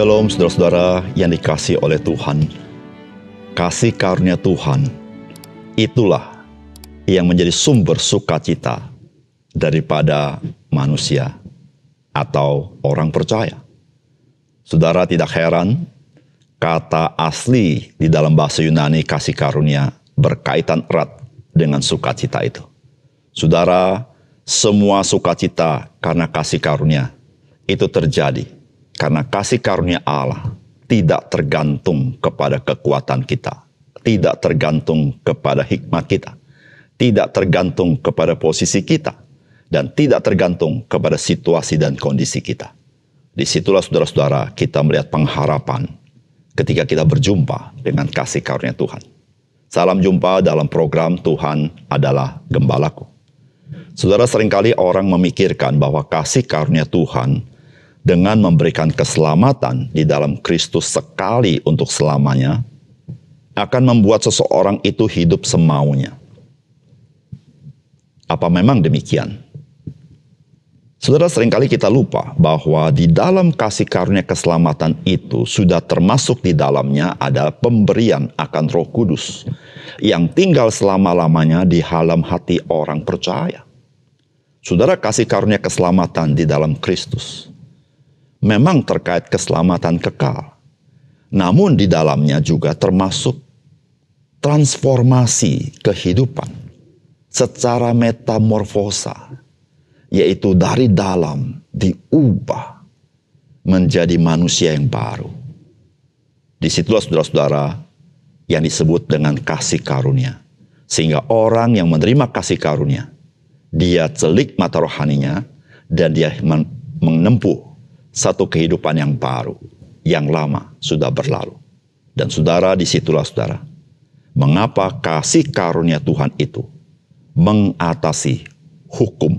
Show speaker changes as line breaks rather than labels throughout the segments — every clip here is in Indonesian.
Shalom saudara-saudara yang dikasihi oleh Tuhan. Kasih karunia Tuhan, itulah yang menjadi sumber sukacita daripada manusia atau orang percaya. Saudara tidak heran, kata asli di dalam bahasa Yunani kasih karunia berkaitan erat dengan sukacita itu. Saudara, semua sukacita karena kasih karunia itu terjadi karena kasih karunia Allah tidak tergantung kepada kekuatan kita, tidak tergantung kepada hikmat kita, tidak tergantung kepada posisi kita, dan tidak tergantung kepada situasi dan kondisi kita. Disitulah saudara-saudara kita melihat pengharapan ketika kita berjumpa dengan kasih karunia Tuhan. Salam jumpa dalam program Tuhan adalah Gembalaku. Saudara, seringkali orang memikirkan bahwa kasih karunia Tuhan dengan memberikan keselamatan di dalam Kristus sekali untuk selamanya akan membuat seseorang itu hidup semaunya. Apa memang demikian? Saudara, seringkali kita lupa bahwa di dalam kasih karunia keselamatan itu sudah termasuk di dalamnya ada pemberian akan Roh Kudus yang tinggal selama-lamanya di dalam hati orang percaya. Saudara, kasih karunia keselamatan di dalam Kristus memang terkait keselamatan kekal. Namun di dalamnya juga termasuk transformasi kehidupan secara metamorfosa, yaitu dari dalam diubah menjadi manusia yang baru. Disitulah saudara-saudara yang disebut dengan kasih karunia. Sehingga orang yang menerima kasih karunia, dia celik mata rohaninya dan dia menempuh satu kehidupan yang baru, yang lama sudah berlalu. Dan saudara, disitulah saudara, mengapa kasih karunia Tuhan itu mengatasi hukum.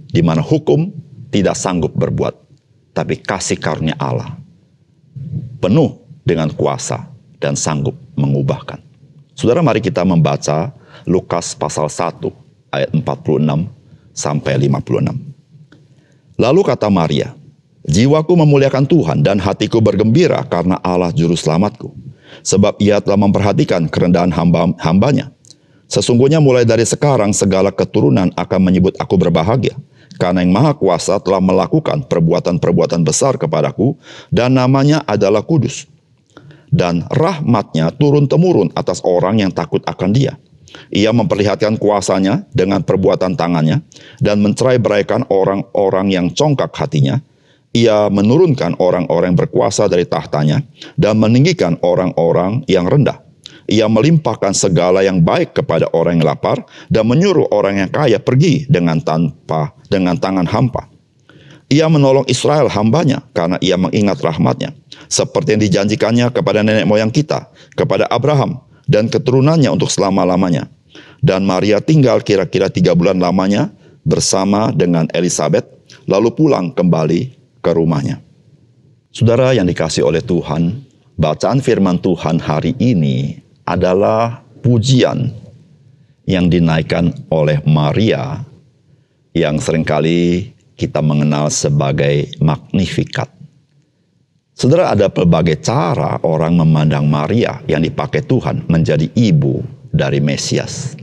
Di mana hukum tidak sanggup berbuat, tapi kasih karunia Allah penuh dengan kuasa dan sanggup mengubahkan. Saudara, mari kita membaca Lukas pasal 1 ayat 46 sampai 56. Lalu kata Maria, "Jiwaku memuliakan Tuhan dan hatiku bergembira karena Allah juru selamatku. Sebab ia telah memperhatikan kerendahan hambanya. Sesungguhnya mulai dari sekarang segala keturunan akan menyebut aku berbahagia. Karena yang Maha Kuasa telah melakukan perbuatan-perbuatan besar kepadaku dan namanya adalah kudus. Dan rahmatnya turun-temurun atas orang yang takut akan dia. Ia memperlihatkan kuasanya dengan perbuatan tangannya dan mencerai-beraikan orang-orang yang congkak hatinya. Ia menurunkan orang-orang yang berkuasa dari tahtanya dan meninggikan orang-orang yang rendah. Ia melimpahkan segala yang baik kepada orang yang lapar dan menyuruh orang yang kaya pergi dengan tangan hampa. Ia menolong Israel hambanya karena ia mengingat rahmatnya, seperti yang dijanjikannya kepada nenek moyang kita, kepada Abraham dan keturunannya untuk selama-lamanya. Dan Maria tinggal kira-kira 3 bulan lamanya bersama dengan Elisabet, lalu pulang kembali ke rumahnya." Saudara yang dikasihi oleh Tuhan, bacaan firman Tuhan hari ini adalah pujian yang dinaikkan oleh Maria yang seringkali kita mengenal sebagai Magnificat. Saudara, ada berbagai cara orang memandang Maria yang dipakai Tuhan menjadi ibu dari Mesias.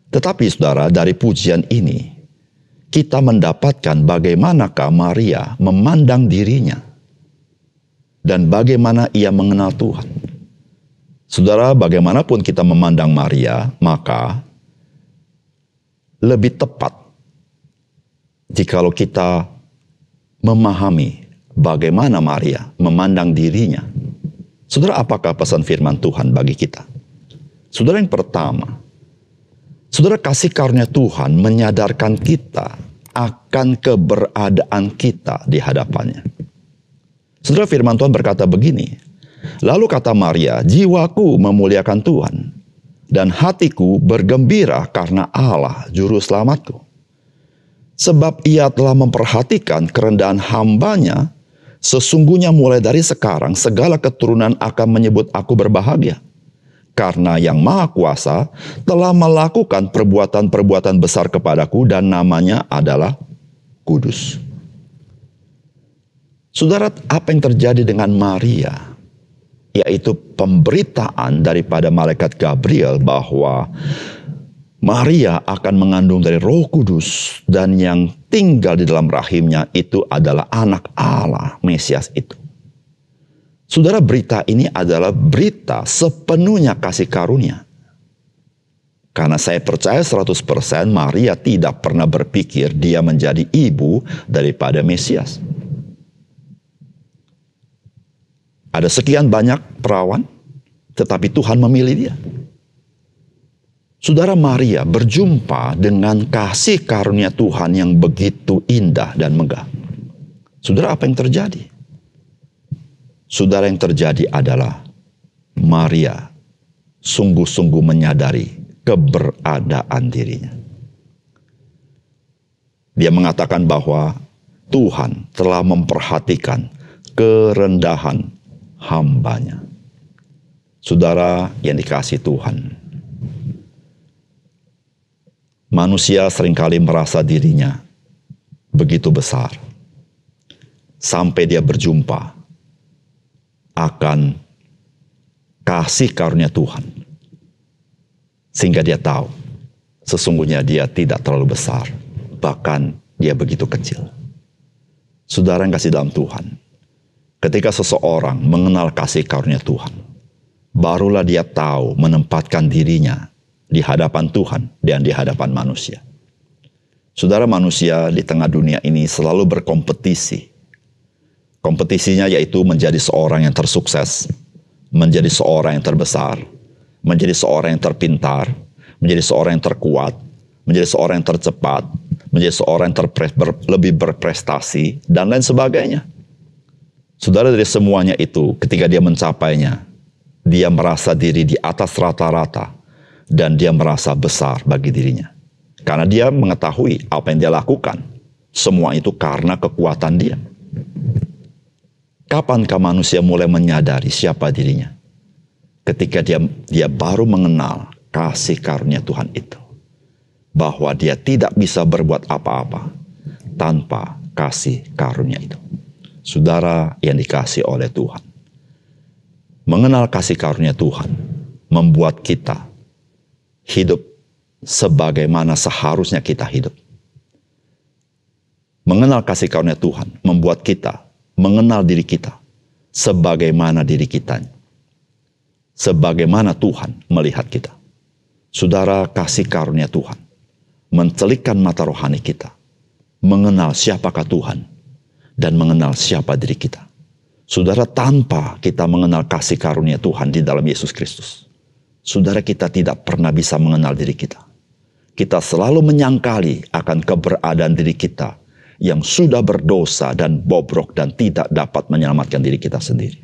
Tetapi saudara, dari pujian ini kita mendapatkan bagaimanakah Maria memandang dirinya dan bagaimana ia mengenal Tuhan. Saudara, bagaimanapun kita memandang Maria, maka lebih tepat jikalau kita memahami bagaimana Maria memandang dirinya. Saudara, apakah pesan firman Tuhan bagi kita? Saudara, yang pertama, saudara, kasih karunia Tuhan menyadarkan kita akan keberadaan kita di hadapannya. Saudara, firman Tuhan berkata begini, "Lalu kata Maria, jiwaku memuliakan Tuhan dan hatiku bergembira karena Allah juru selamatku. Sebab ia telah memperhatikan kerendahan hambanya, sesungguhnya mulai dari sekarang segala keturunan akan menyebut aku berbahagia. Karena yang Maha Kuasa telah melakukan perbuatan-perbuatan besar kepadaku dan namanya adalah kudus." Saudara, apa yang terjadi dengan Maria? Yaitu pemberitaan daripada malaikat Gabriel bahwa Maria akan mengandung dari Roh Kudus, dan yang tinggal di dalam rahimnya itu adalah anak Allah, Mesias itu. Saudara, berita ini adalah berita sepenuhnya kasih karunia. Karena saya percaya 100% Maria tidak pernah berpikir dia menjadi ibu daripada Mesias. Ada sekian banyak perawan, tetapi Tuhan memilih dia. Saudara, Maria berjumpa dengan kasih karunia Tuhan yang begitu indah dan megah. Saudara, apa yang terjadi? Saudara, yang terjadi adalah Maria sungguh-sungguh menyadari keberadaan dirinya. Dia mengatakan bahwa Tuhan telah memperhatikan kerendahan hambanya. Saudara yang dikasihi Tuhan, manusia seringkali merasa dirinya begitu besar sampai dia berjumpa akan kasih karunia Tuhan, sehingga dia tahu sesungguhnya dia tidak terlalu besar, bahkan dia begitu kecil. Saudara yang kasih dalam Tuhan, ketika seseorang mengenal kasih karunia Tuhan, barulah dia tahu menempatkan dirinya di hadapan Tuhan dan di hadapan manusia. Saudara, manusia di tengah dunia ini selalu berkompetisi. Kompetisinya yaitu menjadi seorang yang tersukses, menjadi seorang yang terbesar, menjadi seorang yang terpintar, menjadi seorang yang terkuat, menjadi seorang yang tercepat, menjadi seorang yang lebih berprestasi, dan lain sebagainya. Saudara, dari semuanya itu, ketika dia mencapainya, dia merasa diri di atas rata-rata, dan dia merasa besar bagi dirinya. Karena dia mengetahui apa yang dia lakukan, semua itu karena kekuatan dia. Kapankah manusia mulai menyadari siapa dirinya? Ketika dia baru mengenal kasih karunia Tuhan itu. Bahwa dia tidak bisa berbuat apa-apa tanpa kasih karunia itu. Saudara yang dikasihi oleh Tuhan, mengenal kasih karunia Tuhan membuat kita hidup sebagaimana seharusnya kita hidup. Mengenal kasih karunia Tuhan membuat kita mengenal diri kita sebagaimana diri kita, sebagaimana Tuhan melihat kita. Saudara, kasih karunia Tuhan mencelikkan mata rohani kita, mengenal siapakah Tuhan dan mengenal siapa diri kita. Saudara, tanpa kita mengenal kasih karunia Tuhan di dalam Yesus Kristus, saudara, kita tidak pernah bisa mengenal diri kita. Kita selalu menyangkali akan keberadaan diri kita yang sudah berdosa dan bobrok dan tidak dapat menyelamatkan diri kita sendiri.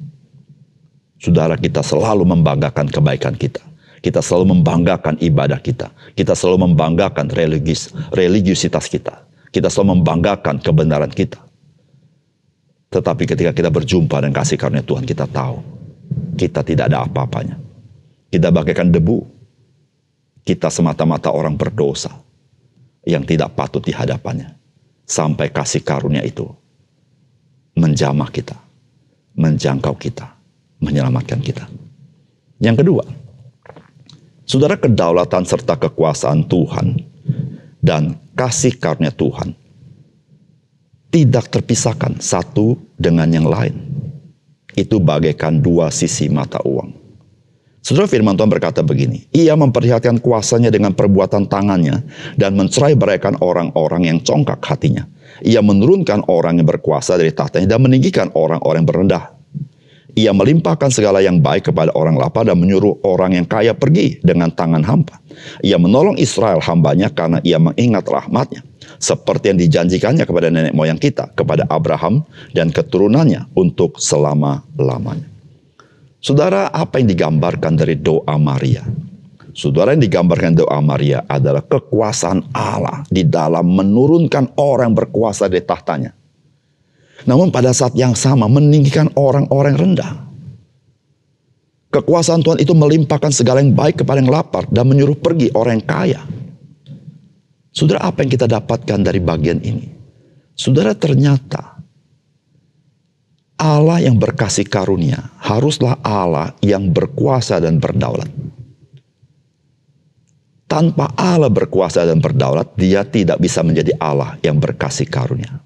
Saudara, kita selalu membanggakan kebaikan kita. Kita selalu membanggakan ibadah kita. Kita selalu membanggakan religiusitas kita. Kita selalu membanggakan kebenaran kita. Tetapi ketika kita berjumpa dengan kasih karunia Tuhan, kita tahu kita tidak ada apa-apanya. Kita bagaikan debu. Kita semata-mata orang berdosa yang tidak patut di hadapannya. Sampai kasih karunia itu menjamah kita, menjangkau kita, menyelamatkan kita. Yang kedua, saudara, kedaulatan serta kekuasaan Tuhan dan kasih karunia Tuhan tidak terpisahkan satu dengan yang lain. Itu bagaikan dua sisi mata uang. Saudara, firman Tuhan berkata begini, Ia memperlihatkan kuasanya dengan perbuatan tangannya dan mencerai-beraikan orang-orang yang congkak hatinya. Ia menurunkan orang yang berkuasa dari tahtanya dan meninggikan orang-orang yang berendah. Ia melimpahkan segala yang baik kepada orang lapar dan menyuruh orang yang kaya pergi dengan tangan hampa. Ia menolong Israel hambanya karena ia mengingat rahmatnya, seperti yang dijanjikannya kepada nenek moyang kita, kepada Abraham dan keturunannya untuk selama-lamanya. Saudara, apa yang digambarkan dari doa Maria? Saudara, yang digambarkan doa Maria adalah kekuasaan Allah di dalam menurunkan orang yang berkuasa dari tahtanya. Namun pada saat yang sama meninggikan orang-orang rendah. Kekuasaan Tuhan itu melimpahkan segala yang baik kepada yang lapar dan menyuruh pergi orang yang kaya. Saudara, apa yang kita dapatkan dari bagian ini? Saudara, ternyata Allah yang berkasih karunia haruslah Allah yang berkuasa dan berdaulat. Tanpa Allah berkuasa dan berdaulat, dia tidak bisa menjadi Allah yang berkasih karunia.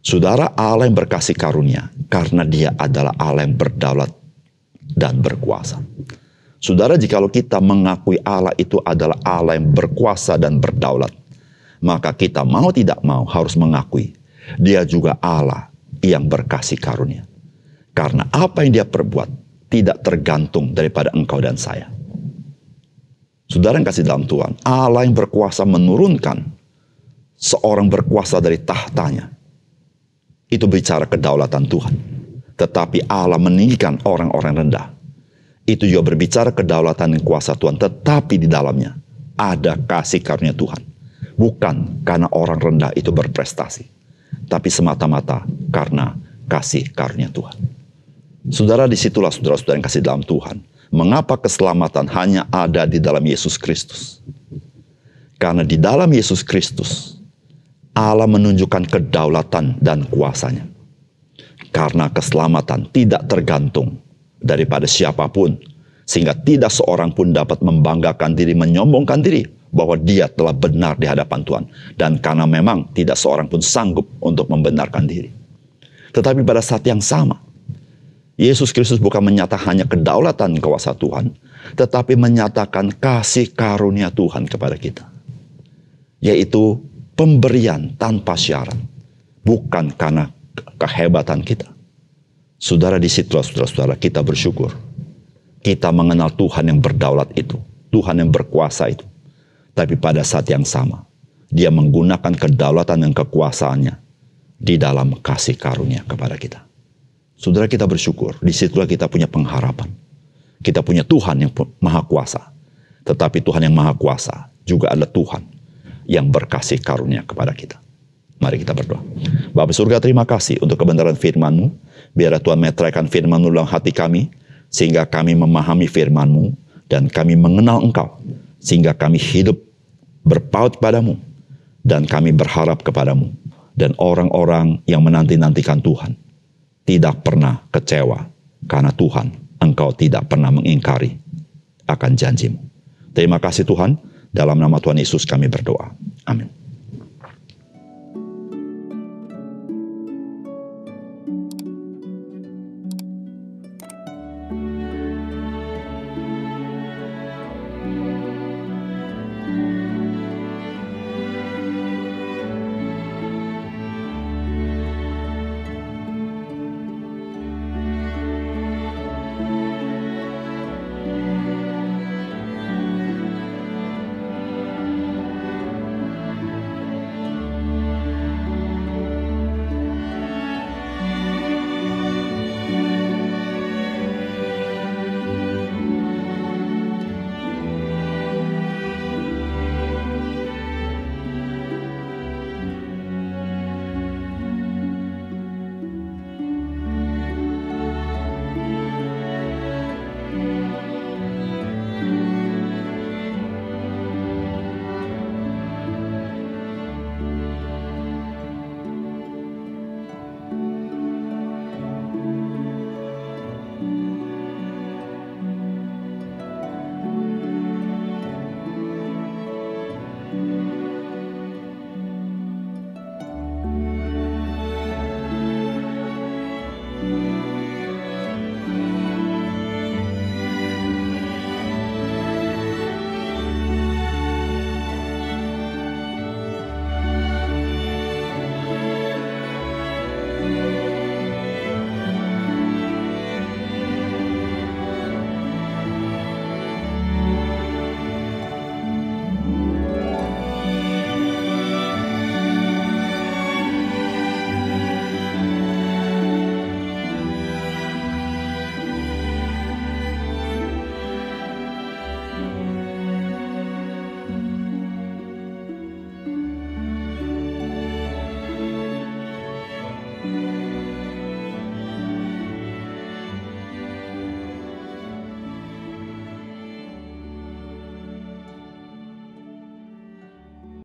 Saudara, Allah yang berkasih karunia karena dia adalah Allah yang berdaulat dan berkuasa. Saudara, jikalau kita mengakui Allah itu adalah Allah yang berkuasa dan berdaulat, maka kita mau tidak mau harus mengakui dia juga Allah yang berkasih karunia. Karena apa yang dia perbuat tidak tergantung daripada engkau dan saya. Saudara yang kasih dalam Tuhan, Allah yang berkuasa menurunkan seorang berkuasa dari tahtanya. Itu bicara kedaulatan Tuhan. Tetapi Allah meninggikan orang-orang rendah. Itu juga berbicara kedaulatan dan kuasa Tuhan. Tetapi di dalamnya ada kasih karunia Tuhan. Bukan karena orang rendah itu berprestasi, tapi semata-mata karena kasih karunia Tuhan. Saudara, disitulah saudara-saudara yang kasih dalam Tuhan. Mengapa keselamatan hanya ada di dalam Yesus Kristus? Karena di dalam Yesus Kristus, Allah menunjukkan kedaulatan dan kuasanya. Karena keselamatan tidak tergantung daripada siapapun, sehingga tidak seorang pun dapat membanggakan diri, menyombongkan diri, bahwa dia telah benar di hadapan Tuhan. Dan karena memang tidak seorang pun sanggup untuk membenarkan diri. Tetapi pada saat yang sama, Yesus Kristus bukan menyatakan hanya kedaulatan kuasa Tuhan, tetapi menyatakan kasih karunia Tuhan kepada kita. Yaitu pemberian tanpa syarat. Bukan karena kehebatan kita. Saudara, disitulah saudara-saudara kita bersyukur. Kita mengenal Tuhan yang berdaulat itu. Tuhan yang berkuasa itu. Tapi pada saat yang sama, dia menggunakan kedaulatan dan kekuasaannya di dalam kasih karunia kepada kita. Saudara, kita bersyukur. Disitulah kita punya pengharapan. Kita punya Tuhan yang maha kuasa. Tetapi Tuhan yang maha kuasa juga adalah Tuhan yang berkasih karunia kepada kita. Mari kita berdoa. Bapa surga, terima kasih untuk kebenaran firman-Mu. Biarlah Tuhan meteraikan firman-Mu dalam hati kami, sehingga kami memahami firman-Mu, dan kami mengenal Engkau, sehingga kami hidup berpaut kepadamu, dan kami berharap kepadamu. Dan orang-orang yang menanti-nantikan Tuhan tidak pernah kecewa, karena Tuhan, Engkau tidak pernah mengingkari akan janji-Mu. Terima kasih Tuhan, dalam nama Tuhan Yesus kami berdoa. Amin.